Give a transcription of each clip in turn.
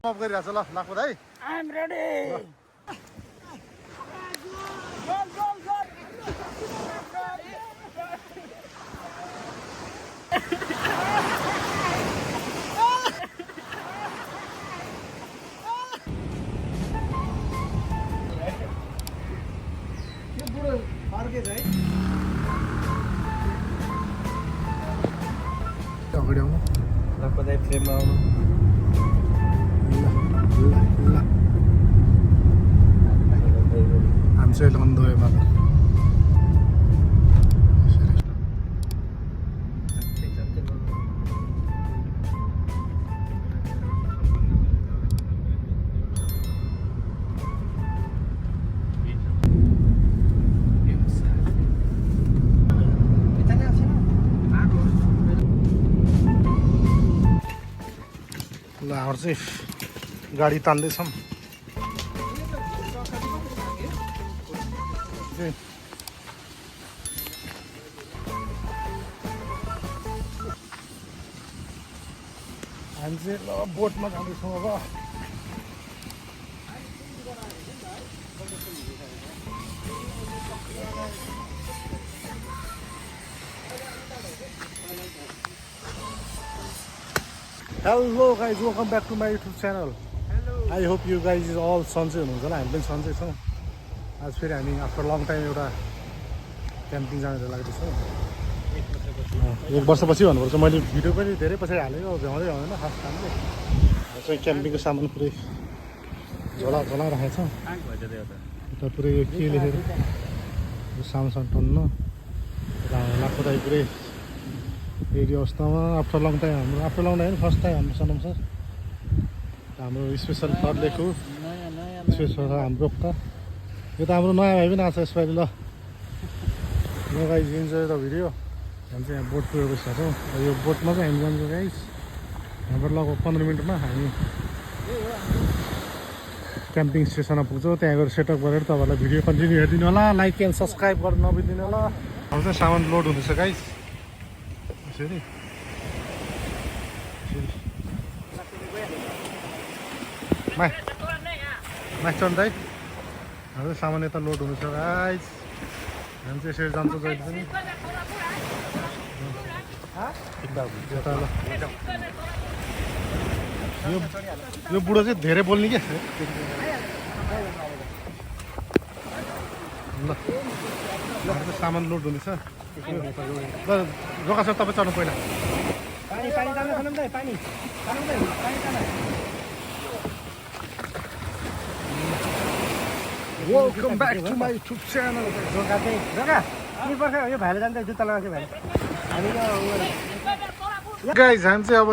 Of गरिरहेछ ल लाखपत है I'm ready. अगाडि आउनु लाखपत फ्रेममा आउनु हामी चाहिँ लन्दोमा ल हाम्रो चाहिँ गाडी तान्दैछौँ हामी चाहिँ ल बोटमा जाँदैछौँ अब Hello guys, welcome back to my YouTube channel. Hello. I hope you guys is all सन्चै हुनुहुन्छ होला हामी पनि सन्चै छौँ आज फेरि हामी आफ्टर लङ टाइम एउटा क्याम्पिङ जानेर लाग्दैछौँ एक वर्षपछि भन्नुपर्छ मैले भिडियो पनि धेरै पछाडि हालेको भ्याउँदै भ्याउँदैन खास कामले चाहिँ क्याम्पिङको सामान पुरै झोला राखेको छ यता पुरै के लेखेर सामान टन्न लाखपत पुरै रेडी अवस्थामा after long time first time हाम्रो सनम सर हाम्रो स्पेसल फर लेख्नु स्पेसल हाम्रो यो त हाम्रो नयाँ भाइ पनि आएको छ यसपालि ल गाइज इन्जोय द भिडियो हामी चाहिँ यहाँ बोट पुगेको छौँ यो बोटमा चाहिँ हामी जान्छौँ गाइज यहाँबाट लगभग 15 मिनटमा हामी क्याम्पिङ स्टेसनमा पुग्छौँ त्यहाँ गएर सेटअप गरेर तपाईँहरूलाई भिडियो कन्टिन्यू हेरिदिनु होला लाइक एन्ड सब्सक्राइब गरेर नबिर्दिनु होला हाम्रो चाहिँ सामान लोड हुँदैछ गाइज यसरी माथि चढ्नु दाइ हाम्रो सामान यता लोड हुँदैछ गाइज हामी चाहिँ यसरी जान्छौँ जहिले पनि यता ल यो बुढो चाहिँ धेरै बोल्ने क्या ल सामान लोड हुँदैछ ल रोका सर तपाईँ चढ्नु पहिला welcome back to my YouTube channel यो भाइले जान्छ जुत्ता लगाएको भाइ गाइज हामी चाहिँ अब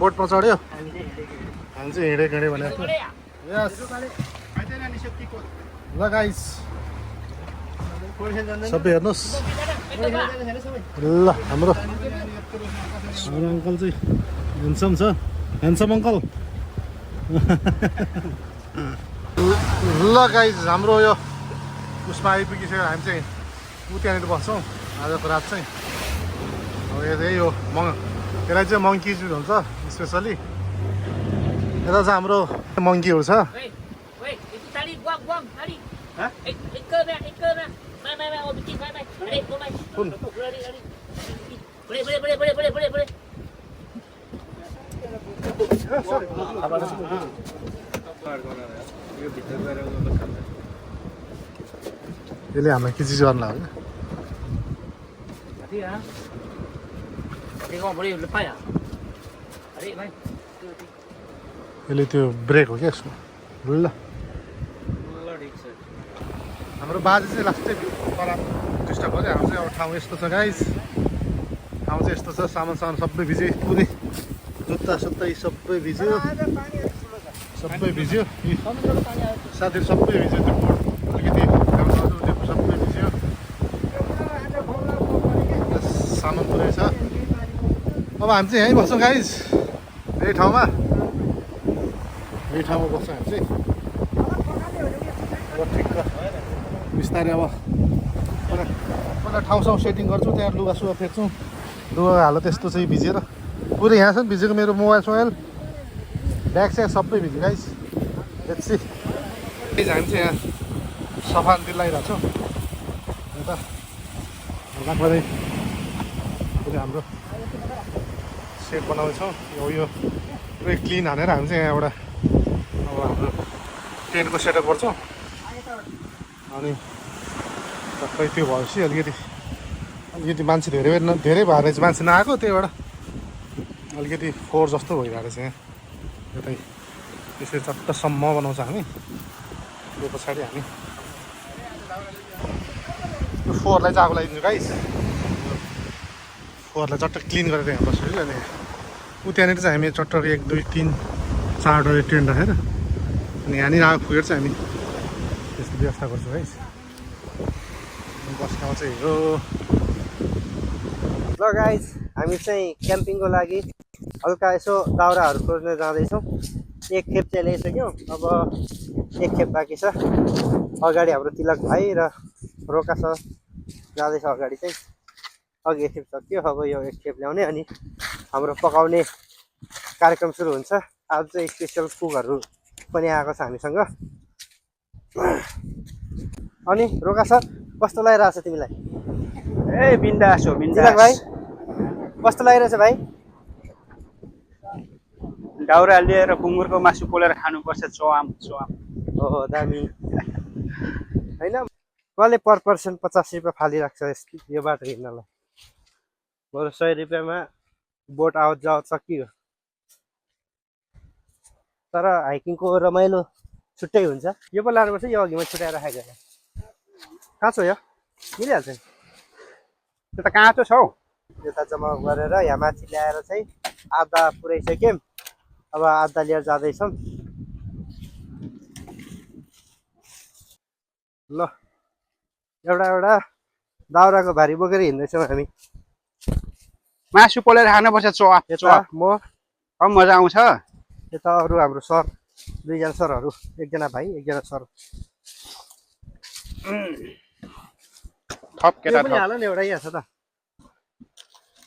बोटमा चढ्यो हामी चाहिँ हिँडेको भनेको ल गाइज सबै हेर्नुहोस् ल हाम्रो अङ्कल चाहिँ ह्यान्डसम छ ह्यान्डसम अङ्कल ल गाइज हाम्रो यो उसमा आइपुगिसक्यो हामी चाहिँ त्यहाँनिर बस्छौँ आजको रात चाहिँ अब यही हो त्यसलाई चाहिँ मङ्की जुन हुन्छ स्पेसली यता चाहिँ हाम्रो मङ्कीहरू छ यसले हामीलाई किचिज गर्न लाग्यो यसले त्यो ब्रेक हो क्या यसको ल हाम्रो बाजे चाहिँ लास्टै डिस्टर्ब भयो हाम्रो चाहिँ अब ठाउँ यस्तो छ गाइस ठाउँ चाहिँ यस्तो छ सामान सबै भिज्यो पुरै जुत्ता सुत्ता यी सबै भिज्यो साथीहरू सबै भिज्यो त्यो बोर्ड अलिकति सबै भिज्यो सामान पुरै छ अब हामी चाहिँ यहीँ बस्छौँ गाइस यही ठाउँमा बस्छौँ हामी चाहिँ अब ठिक बिस्तारै अब पहिला ठाउँसँग सेटिङ गर्छौँ त्यहाँ लुगा सुगा फेर्छौँ लुगा हालत यस्तो चाहिँ भिजेर पुरै यहाँ छ नि भिजेको मेरो मोबाइल सोबाइल ब्याग चाहिँ सबै भिज्यो गाइस। Let's see. हामी चाहिँ यहाँ सफा दिलाइरहेको छौँ यता हल्का परे हाम्रो सेप बनाउँछौँ। यो पुरै क्लिन हानेर हामी चाहिँ यहाँ एउटा अब हाम्रो टेन्टको सेटअप गर्छौँ। अनि सबै त्यो भएपछि अलिकति मान्छे धेरै भएर चाहिँ मान्छे नआएको, त्यही भएर अलिकति फोहोर जस्तो भइरहेको छ यहाँ। यतै त्यसरी चट्टसम्म बनाउँछ हामी। त्यो पछाडि हामी त्यो फोहोरलाई चाहिँ आगो लगाइदिन्छौँ गाइस। फोहोरलाई चट्ट क्लिन गरेर यहाँ बस्यो कि अनि ऊ त्यहाँनिर चाहिँ हामी चट्ट 1 2 3 4वटा टेन्ट राखेर अनि यहाँनिर आगो फुकेर चाहिँ हामी त्यसको व्यवस्था गर्छौँ गाइस। बस्न चाहिँ हो। ल गाइस, हामी चाहिँ क्याम्पिङको लागि हल्का यसो दाउराहरू खोज्न जाँदैछौँ। एक खेप चाहिँ ल्याइसक्यौँ, अब एक खेप बाँकी छ। अगाडि हाम्रो तिलक भाइ र रोका सर जाँदैछ अगाडि चाहिँ। अघि एक खेप सक्यो, अब यो एक खेप ल्याउने अनि हाम्रो पकाउने कार्यक्रम सुरु हुन्छ। आज चाहिँ स्पेसल कुकहरू पनि आएको छ हामीसँग। अनि रोका सर कस्तो लागिरहेछ तिमीलाई? ए बिन्दास हो, बिन्दास। तिलक भाइ कस्तो लागिरहेछ भाइ? दाउरा लिएर बुङ्गुरको मासु पोलेर खानुपर्छ। चोआम चोआम। हो दामी होइन। कसले पर पर्सन 50 रुपियाँ फालिरहेको छ यो बाटो हिँड्नलाई? बरु 100 रुपियाँमा बोट आवत जावत सकियो। तर हाइकिङको रमाइलो छुट्टै हुन्छ। यो पो लानुपर्छ, यो अघिमा छुट्याएर राखेको कहाँ छ यो? मिलिहाल्छ नि। त्यो त काँचो छ हौ। यता जम्मा गरेर यहाँ माथि ल्याएर चाहिँ आधा पुऱ्याइसक्यौँ। अब आधा लिएर जाँदैछौँ। ल एउटा दाउराको भारी बोकेर हिँड्दैछौँ हामी। मासु पोलेर खानुपर्छ। चोआम यता चोआम। म, मजा आउँछ। यता अरू हाम्रो सर, 2 जना सरहरू, एकजना भाइ एकजना सर। थप त्यो केटा पनि थप। हाल न एउटा यहाँ छ त।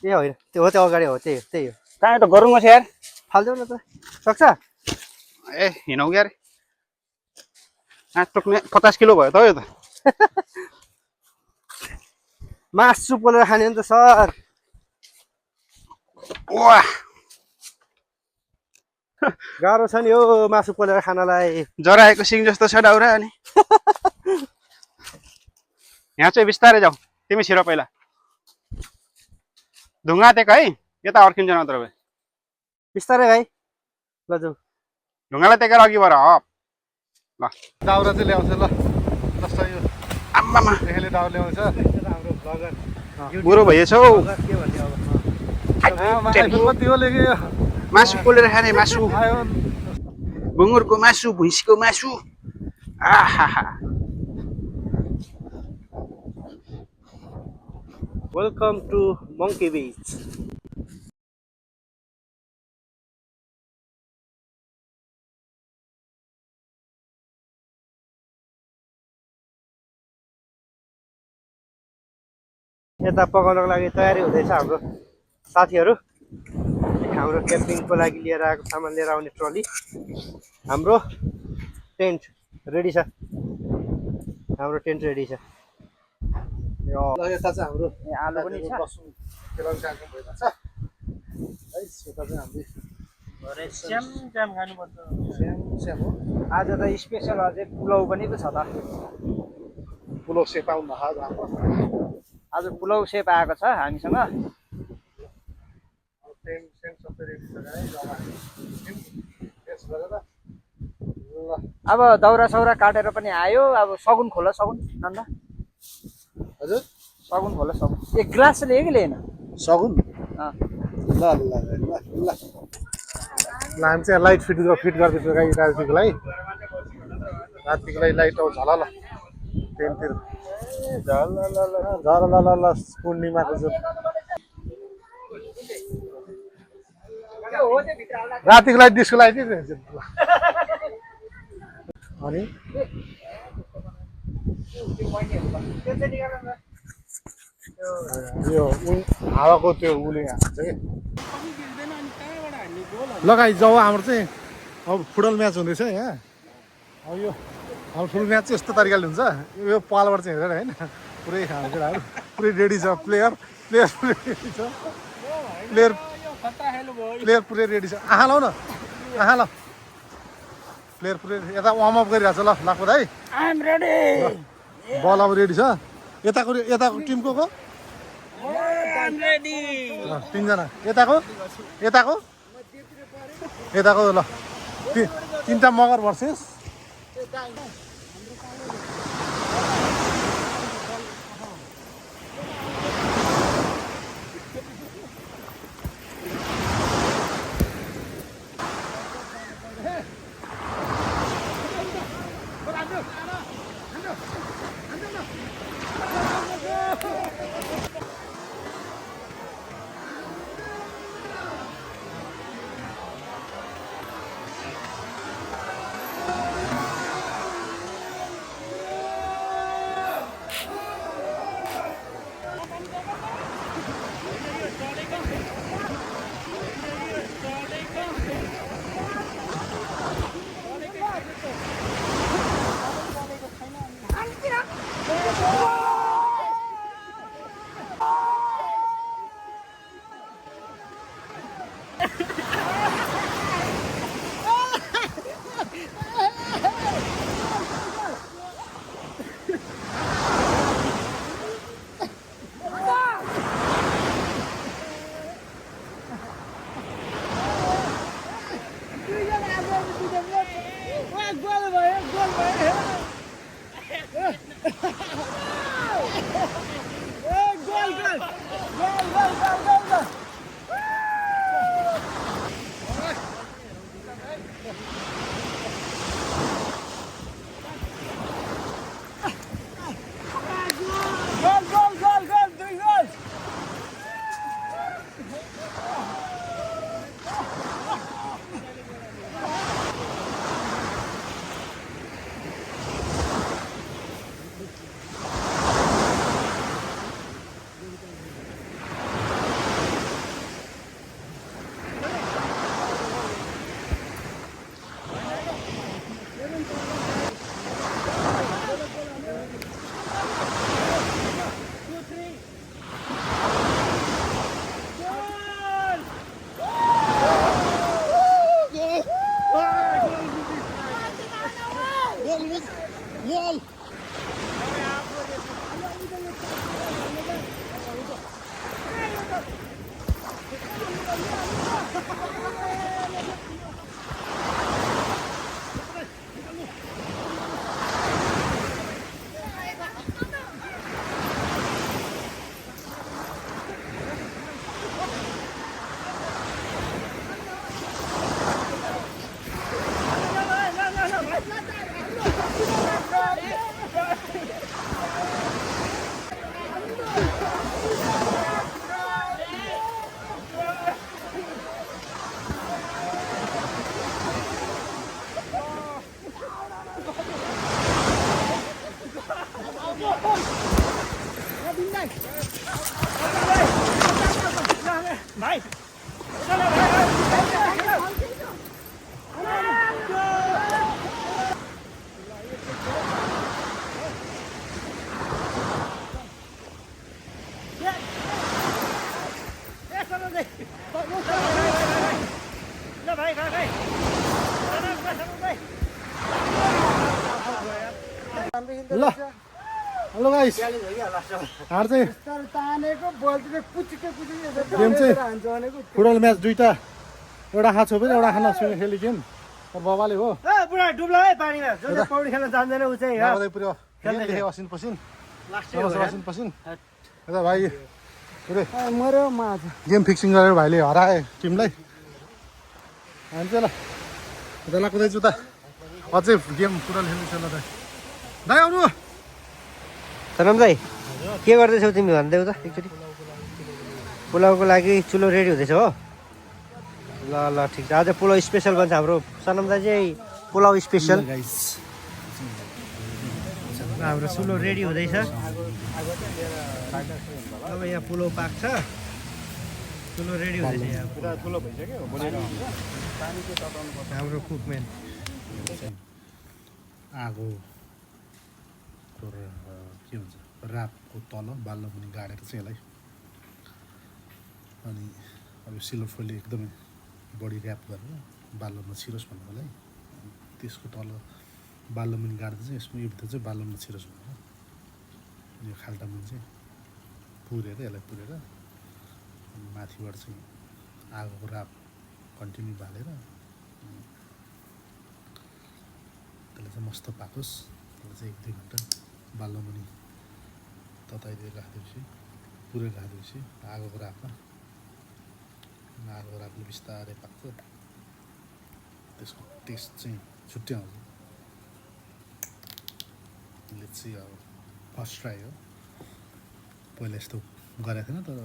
ए होइन, त्यो हो, त्यो अगाडि हो, त्यही हो। कहाँ त गरौँ छ यार। फाल्देऊ न त, सक्छ? ए हिँडौँ यार। टोक्ने 50 किलो भयो त यो त। मासु पोलेर खाने नि त सर। वाह, गाह्रो छ नि हो मासु पोलेर खानलाई। जराएको सिङ जस्तो छ दाउरा। अनि यहाँ चाहिँ बिस्तारै जाऊ। तिमी छिरो पहिला। ढुङ्गा टेक है, यता अड्किन्छ नत्र भए। बिस्तारै भाइ, ल जाऊ। ढुङ्गालाई टेकेर अघि बर। हप ल। दाउरा चाहिँ ल्याउँछ ल। जस्तो यो आम्मामा देखेले दाउरा ल्याउँछ। हाम्रो भगत बुढो भइएछौ। के भन्ने अब? कति हो लेख्यो मासु पोलेर खाने मासु, आयो। बुङ्गुरको मासु, भुइँसीको मासु। आहा, वेलकम टु मङ्की बिच। यता पकाउनको लागि तयारी हुँदैछ हाम्रो साथीहरू। हाम्रो क्याम्पिङको लागि लिएर आएको सामान लिएर आउने ट्रली। हाम्रो टेन्ट रेडी छ। हाम्रो टेन्ट रेडी छ। यता चाहिँ हाम्रो आलु पनि छ। केलाउने कार्यक्रम भइरहेको छ। है यता चाहिँ हामीले स्याम खानुपर्छ। स्याम हो। आज त स्पेसल अझै पुलाउ पनि त छ त। पुलाउ सेप आउनु भएको हाम्रो। आज पुलाउ सेप आएको छ हामीसँग। टेन्ट सेन्ट सबै रेडी छ गाइस। अब हामी त्यस गरेर ल अब दाउरा सौरा काटेर पनि आयो। अब सगुन खोला सगुन नन्दा। हजुर सगुन खोला सगुन। एक ग्लास लियो कि लिएन? सगुन अँ। ल ल ल ल ल हामी चाहिँ लाइट फिट गर्दैछु गाई रातिको लागि। रातिको लागि लाइट आउँछ होला ल टेन्टतिर। ल पूर्णिमाको जुन रातिको लागि डिस्को लाइट अनि यो हावाको त्यो उसले हान्छ कि। ल गाइस जाऊ हाम्रो चाहिँ अब फुटबल म्याच हुँदैछ यहाँ। अब यो अब फुल म्याच चाहिँ यस्तो तरिकाले हुन्छ। यो पालबाट चाहिँ हेरेर होइन पुरै केटाहरू पुरै रेडी छ। प्लेयर पुरै रेडी छ। प्लेयर पुरै रेडी छ। आहा लाउ न आहा ल प्लेयर पुरै यता वार्मअप गरिरहेको छ। ल लाग्छ है आइएम रेडी बल अब रेडी छ। यताको टिमको को आइएम रेडी 3 जना यताको ल 3टा मगर भर्सेस ल हेलो गाइस हार चाहिँ गेम चाहिँ फुटबल म्याच दुईटा एउटा हात छोपेर एउटा खाना छुने खेली गेम बाबाले हो पुरा डुब्ला है पानीमा जसले पौडी खेल्न जान्दैन उ चाहिँ बाबाले पुरो असिन पसिन यता भाइ पुरै मर्यो माछ गेम फिक्सिङ गरेर भाइले हराए टिमलाई हामी चाहिँ ल उता ल कुदाइछु त अझै गेम फुटबल खेल्नु छ ल दाइ आउनु सनम दाइ के गर्दैछौ तिमी भन्दै त एकचोटि पुलाउको लागि चुलो रेडी हुँदैछ हो ल ल ठिक छ आज पुलाउ स्पेसल बन्छ हाम्रो सनम दाइ चाहिँ पुलाउ स्पेसल हाम्रो चुलो रेडी हुँदैछ अब यहाँ पुलाउ पाक्छ ठुलो रेडी हुँदैछ यहाँ पुरा ठुलो भइसक्यो बनेर पानी चाहिँ तताउनु पर्छ हाम्रो कुकम्यान आगोको के भन्छ रापको तल बाल्न पनि गाडेर चाहिँ यसलाई अनि अब सिल्भर फोइलले एकदमै बढी ऱ्याप गरेर बाल्न नछिरोस् भन्नुलाई त्यसको तल बाल्न पनि गाड्दा चाहिँ यसमा यो भित्र चाहिँ बाल्न नछिरोस् भनेर यो खाल्टा मुनि चाहिँ पुरेर यसलाई पुरेर अनि माथिबाट चाहिँ आगोको राप कन्टिन्यू बालेर त्यसलाई चाहिँ मस्त पाकोस् त्यसलाई चाहिँ 1-2 घन्टा बाल्न मुनि तताइदिएर राखिदिएपछि पुरेर राखिदिएपछि आगोको रापमा रापले बिस्तारै पाक्छ त्यसको टेस्ट चाहिँ छुट्टै आउँछ यसले चाहिँ अब फर्स्ट ट्राई हो पहिला यस्तो गरेको थिएन तर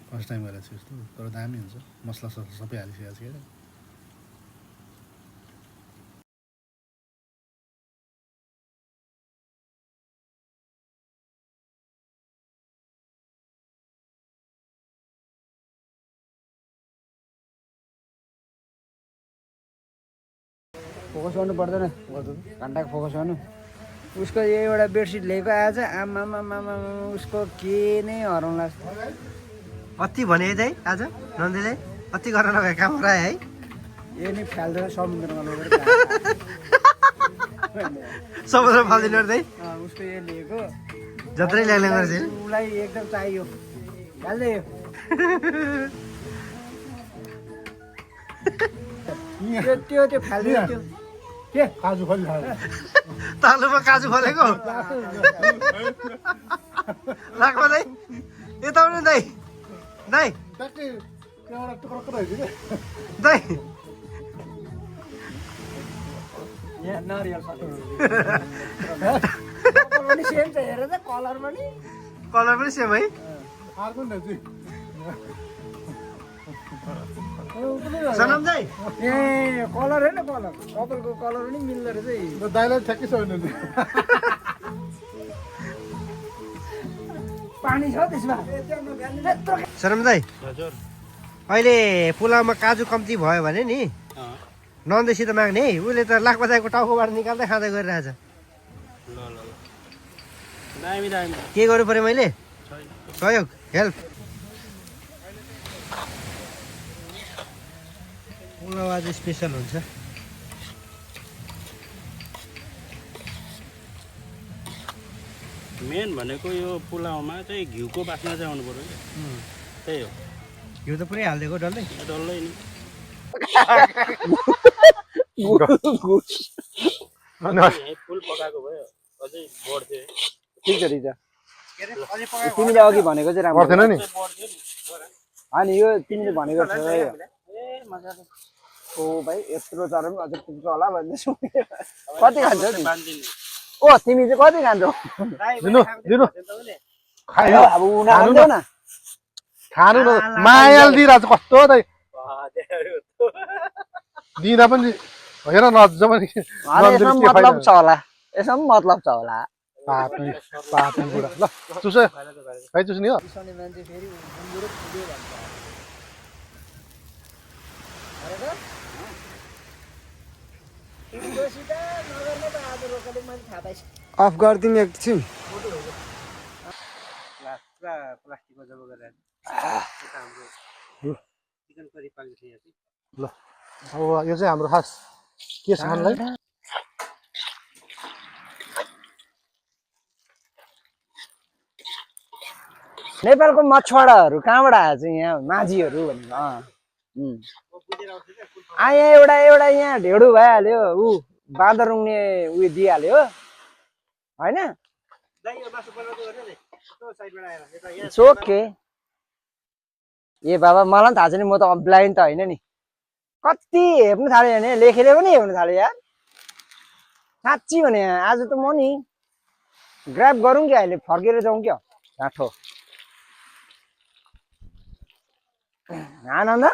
फर्स्ट टाइम गरेको छु यस्तो तर दामी हुन्छ मसला सबै हालिसकेको छु क्या फोकस गर्नु पर्दैन घन्टाको फोकस गर्नु उसको एउटा बेडसिट लिएको आज आमा उसको के नै हराउला अति भने दाइ आज नन्दी दाइ अति गर्न नभए काम गराए है यो नि फाल्दैन समुद्रमा लगेर समुद्र फाल्दिनु दाइ उसको यो लिएको जत्रै ल्याउने गरेछ उसलाई एकदम चाहियो हाल्दै यो त्यो फाल्दैन त्यो के काजु फली खायो तालुमा काजु फलेको राख्नु दाइ यता आउनु दाइ दाइ ट्याक्कै त्यहाँबाट टुक्रो रहेछ क्या दाइ यहाँ नरियल पनि सेम छ हेर त कलर पनि सेम है अर्को नि दाजु सनम दाइ ए कलर होइन कलर कपालको कलर पनि मिल्दो रहेछ दाइलाई ठ्याक्कै छैन पानी छ त्यसमा सनम दाइ अहिले पुलावमा काजु कम्ती भयो भने नि नन्देसित माग्ने है उसले त लाख बजाएको टाउकोबाट निकाल्दै खाँदै गरिरहेछ के गर्नु पर्यो मैले सहयोग हेल्प पुलाव आज स्पेसल हुन्छ मेन भनेको यो पुलावमा चाहिँ घिउको बास्ना चाहिँ आउनु पर्यो क्या त्यही हो यो त पुरै हालिदिएको डल्लै डल्लै नि फुल पकाएको भयो अझै बढ्थ्यो ठिक छ तिमीले अघि भनेको चाहिँ राम्रो पर्थेन नि अनि यो तिमीले भनेको छ ओ भाइ यत्रो चरा पनि अझ पुग्छ होला भन्दैछु कति खान्छौ ओ तिमी चाहिँ कति खान्छौ दिनु दिनु खायो अब उनीहरू न खानु न मायाले दिइरहेको छ कस्तो दाइ दिँदा पनि हेर न अझ पनि मतलब छ होला यसमा मतलब छ होला पापी बुढा ल चुस खै चुस नि हो मान्छे फेरि अफ गरिदिनु एकछिन प्लास्टिकको जब गरेर चिकन करी पाक्दैछ यहाँ चाहिँ ल अब यो चाहिँ हाम्रो खास के छ भन्लाई नेपालको मछुवाराहरू कहाँबाट आएछ यहाँ माझीहरू भनेको यहाँ एउटा यहाँ ढेडु भइहाल्यो ऊ बाँदर रुङ्ने उयो दिइहाल्यो होइन ओके ए बाबा मलाई पनि थाहा छ नि म त ब्लाइन्ड त होइन नि कति हेप्नु थाल्यो भने लेखेर पनि हेर्नु थाल्यो यार साँच्ची भने आज त म नि ग्राब गरौँ कि अहिले फर्केर जाउँ क्या ढाँठो आनन्द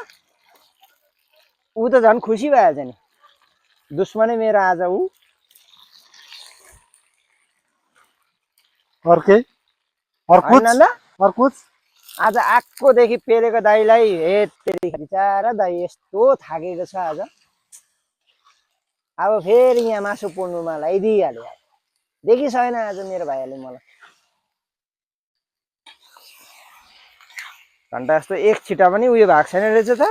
ऊ त झन् खुसी भइहाल्छ नि दुश्मनै मेरो आज ऊ अर्कै अर्कुच आनन्द अर्कुच आज आएकोदेखि पेलेको दाईलाई हे तेरि बिचारा दाई यस्तो थाकेको छ आज। अब फेरि यहाँ मासु पोल्नुमा लगाइदिइहाल्यो। देखिसकेन आज मेरो भाइहरूले मलाई। घन्टा जस्तो एक छिटा पनि उयो भएको छैन रहेछ त।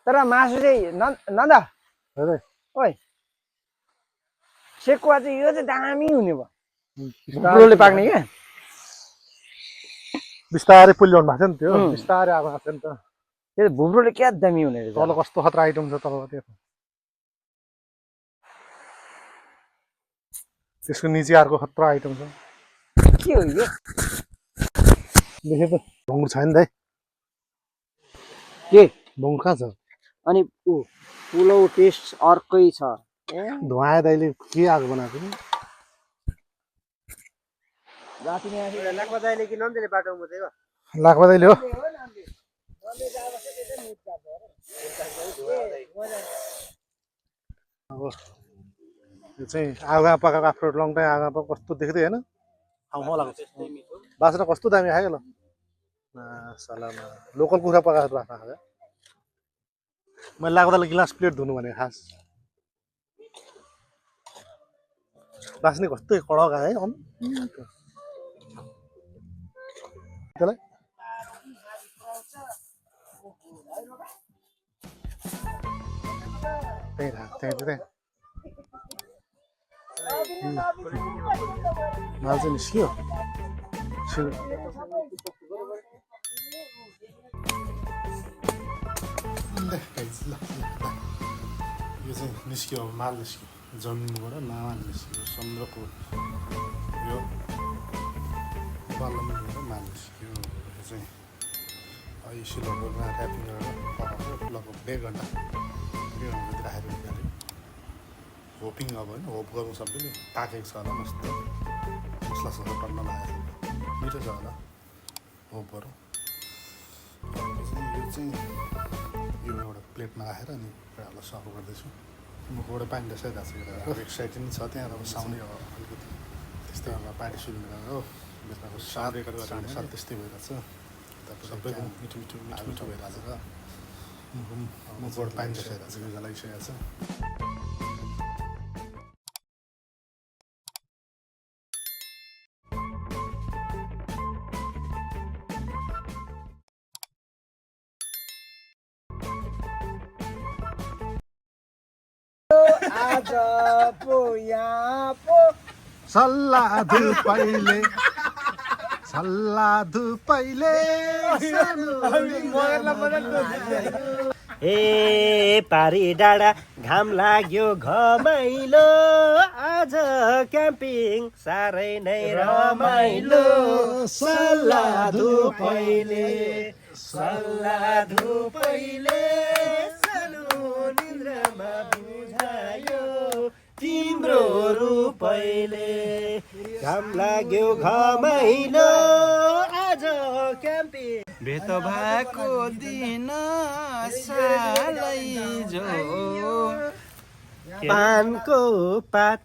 तर मासु चाहिँ नन्द ओइ सेकुवा चाहिँ यो चाहिँ दामी हुने भयो। बुढोले पाक्ने क्या। बिस्तारै पुल्याउनु भएको छ नि त्यो बिस्तारै आएको छ नि त। त्यो भुब्रोले क्या दामी हुने रहेछ। तल कस्तो खतरा आइटम छ तल त्यो त्यसको निचे अर्को खतरा आइटम छ। के हो यो देखे त भङ्गुर छैन दाइ। के भङ्गुर कहाँ छ? अनि पुलाउ टेस्ट अर्कै छ। धुवाए दाइले के आगो बनाएको नि लाखमा दाइले कि नन्दले बाटो मुतेको लाखमा दाइले हो। अब यो चाहिँ आगोमा पकाएको आफ्नो लङ टाइम आगोमा पकाएको कस्तो देख्दै होइन खाउँ लाग्छ। बास्ना कस्तो दामी खायो ल सालामा लोकल कुखुरा पकाएको बास्ना खायो। मैले लाग्दा गिलास प्लेट धुनु भनेको खास बास्ने कस्तो कडक आयो है त्यसलाई त्यही माल चाहिँ निस्कियो। यो चाहिँ निस्कियो अब माल निस्कियो जमिनबाट माल निस्कियो समुद्रको यो बल्लबाट माल निस्कियो। यो चाहिँ सिलभरमा ऱ्यापिङ गरेर पकाएको लगभग 1.5 घन्टा राखेर निकाल्यो। होपिङ अब होइन होप गरौँ सबैले पाकेको छ होला मस्तो मसला ससला टन्न लागेको छ मिठो छ होला होप गरौँ। यो चाहिँ यो एउटा प्लेटमा राखेर अनि कुराहरूलाई सर्भ गर्दैछु। मुखबाट पानी दसाइरहेको छ अब एक्साइटेड छ त्यहाँ अब साउन्डै अब अलिकति त्यस्तै अब पार्टी सुरु गरेर हो बेच्नको साथ त्यस्तै भइरहेको छ। सबैको मिठो मिठो मिठो मिठो भइरहेको छ र मुखबाट पानी दसाइरहेको छ गजा लागिसकेको छ। आज पो यहाँ पो सल्लाह धुपैले ए पारी डाँडा घाम लाग्यो घमाइलो आज क्याम्पिङ साह्रै नै रमाइलो सल्लाह धुपैले सानो निन्द्रामा बुझायो तिम्रो रूपैले घाम लाग्यो घमाइलो आज क्याम्पिङ भेट भएको दिन सालै जो पानको पात